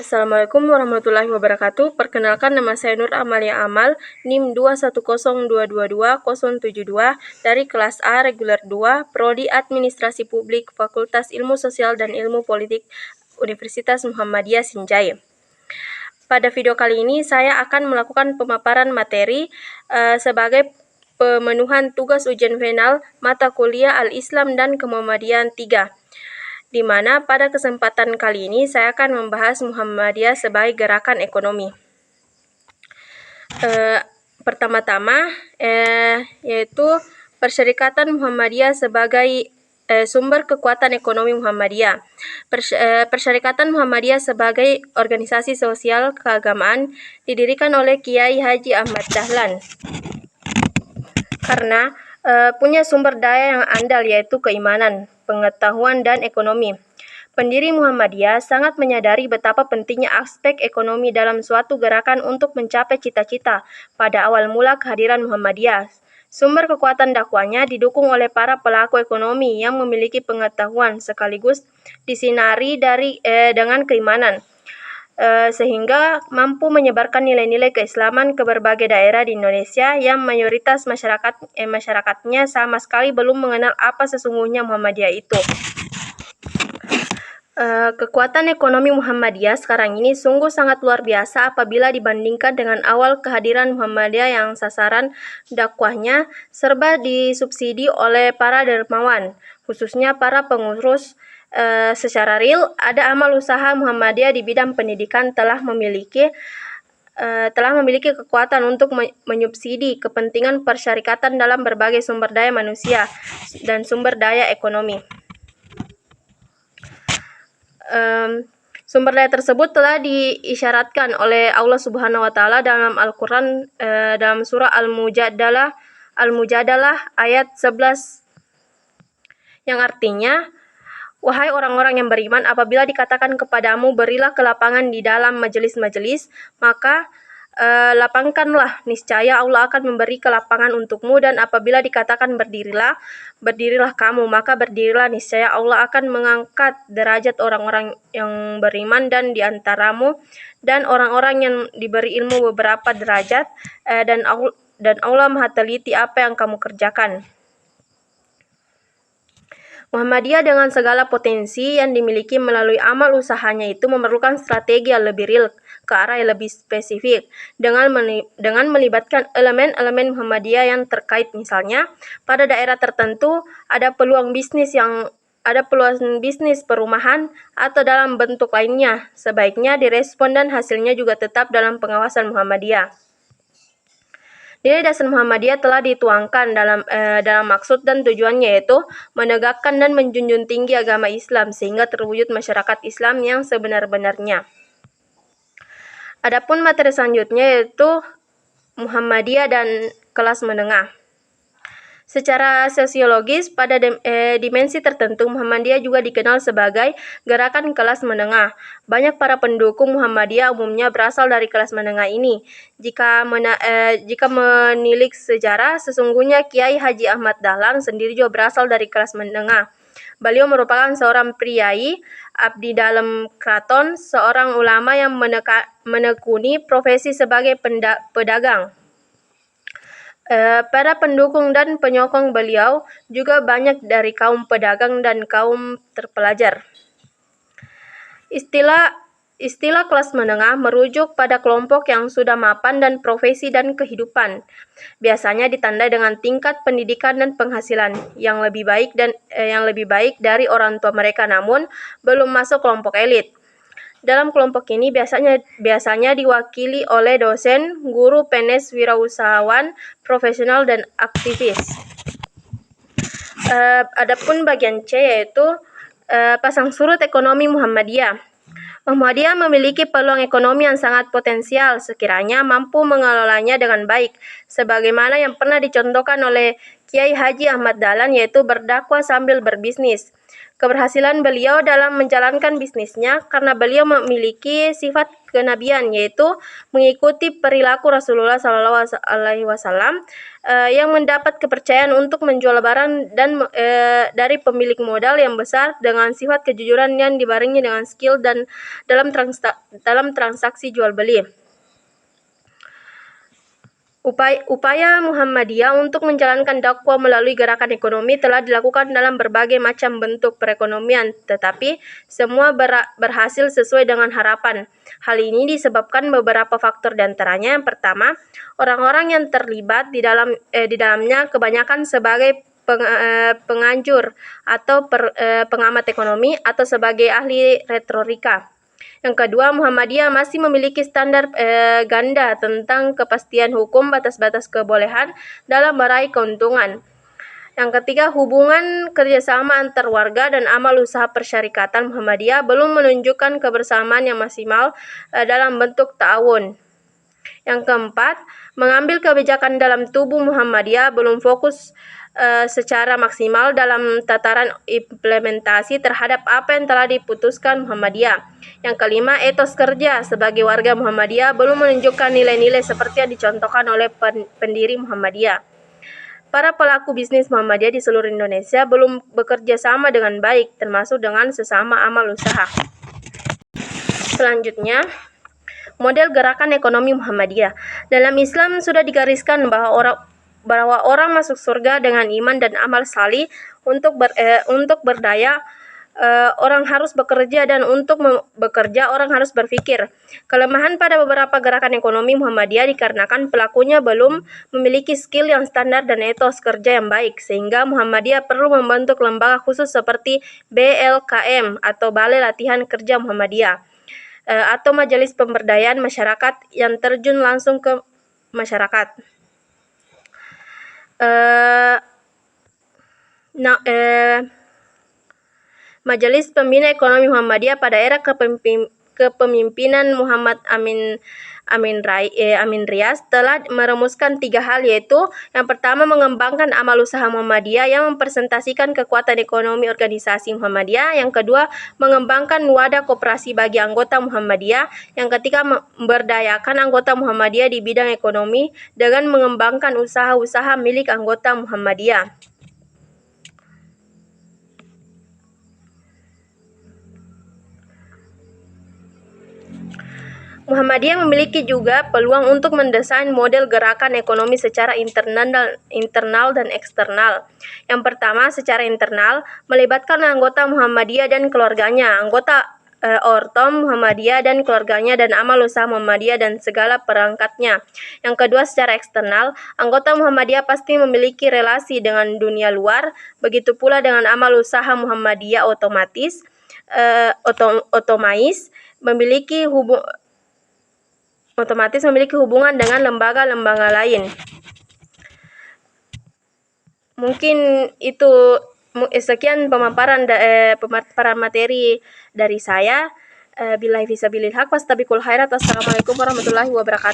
Assalamualaikum warahmatullahi wabarakatuh. Perkenalkan, nama saya Nur Amalia Amal, NIM 210222072 dari kelas A reguler 2, Prodi Administrasi Publik, Fakultas Ilmu Sosial dan Ilmu Politik, Universitas Muhammadiyah Sinjai. Pada video kali ini saya akan melakukan pemaparan materi sebagai pemenuhan tugas ujian final mata kuliah Al-Islam dan Kemuhammadiyan 3. Di mana pada kesempatan kali ini saya akan membahas Muhammadiyah sebagai gerakan ekonomi. Pertama-tama yaitu Persyarikatan Muhammadiyah sebagai sumber kekuatan ekonomi Muhammadiyah. Persyarikatan Muhammadiyah sebagai organisasi sosial keagamaan didirikan oleh Kiai Haji Ahmad Dahlan karena punya sumber daya yang andal, yaitu keimanan, pengetahuan, dan ekonomi. Pendiri Muhammadiyah sangat menyadari betapa pentingnya aspek ekonomi dalam suatu gerakan untuk mencapai cita-cita. Pada awal mula kehadiran Muhammadiyah, sumber kekuatan dakwahnya didukung oleh para pelaku ekonomi yang memiliki pengetahuan sekaligus disinari dengan keimanan, sehingga mampu menyebarkan nilai-nilai keislaman ke berbagai daerah di Indonesia yang mayoritas masyarakatnya sama sekali belum mengenal apa sesungguhnya Muhammadiyah itu. Kekuatan ekonomi Muhammadiyah sekarang ini sungguh sangat luar biasa apabila dibandingkan dengan awal kehadiran Muhammadiyah yang sasaran dakwahnya serba disubsidi oleh para dermawan, khususnya para pengurus. Secara real, ada amal usaha Muhammadiyah di bidang pendidikan telah memiliki kekuatan untuk menyubsidi kepentingan persyarikatan dalam berbagai sumber daya manusia dan sumber daya ekonomi. Sumber daya tersebut telah diisyaratkan oleh Allah Subhanahu wa Ta'ala dalam Al-Quran, dalam surah Al-Mujadalah ayat 11, yang artinya, "Wahai orang-orang yang beriman, apabila dikatakan kepadamu berilah kelapangan di dalam majelis-majelis, maka lapangkanlah, niscaya Allah akan memberi kelapangan untukmu, dan apabila dikatakan berdirilah kamu, maka berdirilah, niscaya Allah akan mengangkat derajat orang-orang yang beriman dan diantaramu, dan orang-orang yang diberi ilmu beberapa derajat, dan Allah Maha teliti apa yang kamu kerjakan." Muhammadiyah dengan segala potensi yang dimiliki melalui amal usahanya itu memerlukan strategi yang lebih real, ke arah yang lebih spesifik, dengan melibatkan elemen-elemen Muhammadiyah yang terkait. Misalnya, pada daerah tertentu ada peluang bisnis perumahan atau dalam bentuk lainnya, sebaiknya direspon dan hasilnya juga tetap dalam pengawasan Muhammadiyah. Nilai dasar Muhammadiyah telah dituangkan dalam maksud dan tujuannya, yaitu menegakkan dan menjunjung tinggi agama Islam sehingga terwujud masyarakat Islam yang sebenar-benarnya. Adapun materi selanjutnya yaitu Muhammadiyah dan kelas menengah. Secara sosiologis, pada dimensi tertentu Muhammadiyah juga dikenal sebagai gerakan kelas menengah. Banyak para pendukung Muhammadiyah umumnya berasal dari kelas menengah ini. Jika menilik sejarah, sesungguhnya Kiai Haji Ahmad Dahlan sendiri juga berasal dari kelas menengah. Beliau merupakan seorang priai, abdi dalam keraton, seorang ulama yang menekuni profesi sebagai pedagang. Para pendukung dan penyokong beliau juga banyak dari kaum pedagang dan kaum terpelajar. Istilah kelas menengah merujuk pada kelompok yang sudah mapan dan profesi dan kehidupan. Biasanya ditandai dengan tingkat pendidikan dan penghasilan yang lebih baik dari orang tua mereka, namun belum masuk kelompok elit. Dalam kelompok ini biasanya diwakili oleh dosen, guru, PNS, wirausahawan, profesional, dan aktivis. Adapun bagian C yaitu pasang surut ekonomi Muhammadiyah. Muhammadiyah memiliki peluang ekonomi yang sangat potensial sekiranya mampu mengelolanya dengan baik, sebagaimana yang pernah dicontohkan oleh Kiai Haji Ahmad Dahlan, yaitu berdakwah sambil berbisnis. keberhasilan beliau dalam menjalankan bisnisnya karena beliau memiliki sifat kenabian, yaitu mengikuti perilaku Rasulullah SAW yang mendapat kepercayaan untuk menjual barang dan dari pemilik modal yang besar dengan sifat kejujuran yang dibarengi dengan skill dan dalam transaksi jual beli. Upaya Muhammadiyah untuk menjalankan dakwah melalui gerakan ekonomi telah dilakukan dalam berbagai macam bentuk perekonomian, tetapi semua berhasil sesuai dengan harapan. Hal ini disebabkan beberapa faktor, diantaranya yang pertama, orang-orang yang terlibat di dalamnya kebanyakan sebagai penganjur atau pengamat ekonomi atau sebagai ahli retorika. Yang kedua, Muhammadiyah masih memiliki standar ganda tentang kepastian hukum, batas-batas kebolehan dalam meraih keuntungan. Yang ketiga, hubungan kerjasama antar warga dan amal usaha persyarikatan Muhammadiyah belum menunjukkan kebersamaan yang maksimal dalam bentuk ta'awun. Yang keempat, mengambil kebijakan dalam tubuh Muhammadiyah belum fokus secara maksimal dalam tataran implementasi terhadap apa yang telah diputuskan Muhammadiyah. Yang kelima, etos kerja sebagai warga Muhammadiyah belum menunjukkan nilai-nilai seperti yang dicontohkan oleh pendiri Muhammadiyah. Para pelaku bisnis Muhammadiyah di seluruh Indonesia belum bekerja sama dengan baik, termasuk dengan sesama amal usaha. Selanjutnya, model gerakan ekonomi Muhammadiyah. Dalam Islam sudah digariskan bahwa orang masuk surga dengan iman dan amal salih. Untuk berdaya, orang harus bekerja, dan untuk bekerja orang harus berpikir. Kelemahan pada beberapa gerakan ekonomi Muhammadiyah dikarenakan pelakunya belum memiliki skill yang standar dan etos kerja yang baik, sehingga Muhammadiyah perlu membentuk lembaga khusus seperti BLKM atau Balai Latihan Kerja Muhammadiyah, atau majelis pemberdayaan masyarakat yang terjun langsung ke masyarakat. Majelis Pembina Ekonomi Muhammadiyah pada era kepemimpinan Muhammad Amin Riyas telah merumuskan 3 hal, yaitu yang pertama, mengembangkan amal usaha Muhammadiyah yang mempresentasikan kekuatan ekonomi organisasi Muhammadiyah. Yang kedua, mengembangkan wadah koperasi bagi anggota Muhammadiyah. Yang ketiga, memberdayakan anggota Muhammadiyah di bidang ekonomi dengan mengembangkan usaha-usaha milik anggota Muhammadiyah. Muhammadiyah memiliki juga peluang untuk mendesain model gerakan ekonomi secara internal dan eksternal. Yang pertama, secara internal, melibatkan anggota Muhammadiyah dan keluarganya, anggota Ortom Muhammadiyah dan keluarganya, dan amal usaha Muhammadiyah dan segala perangkatnya. Yang kedua, secara eksternal, anggota Muhammadiyah pasti memiliki relasi dengan dunia luar, begitu pula dengan amal usaha Muhammadiyah otomatis memiliki hubungan dengan lembaga-lembaga lain. Mungkin itu sekian pemaparan materi dari saya. Billahi fisabilil haq, wastabiqul khairat. Wassalamualaikum warahmatullahi wabarakatuh.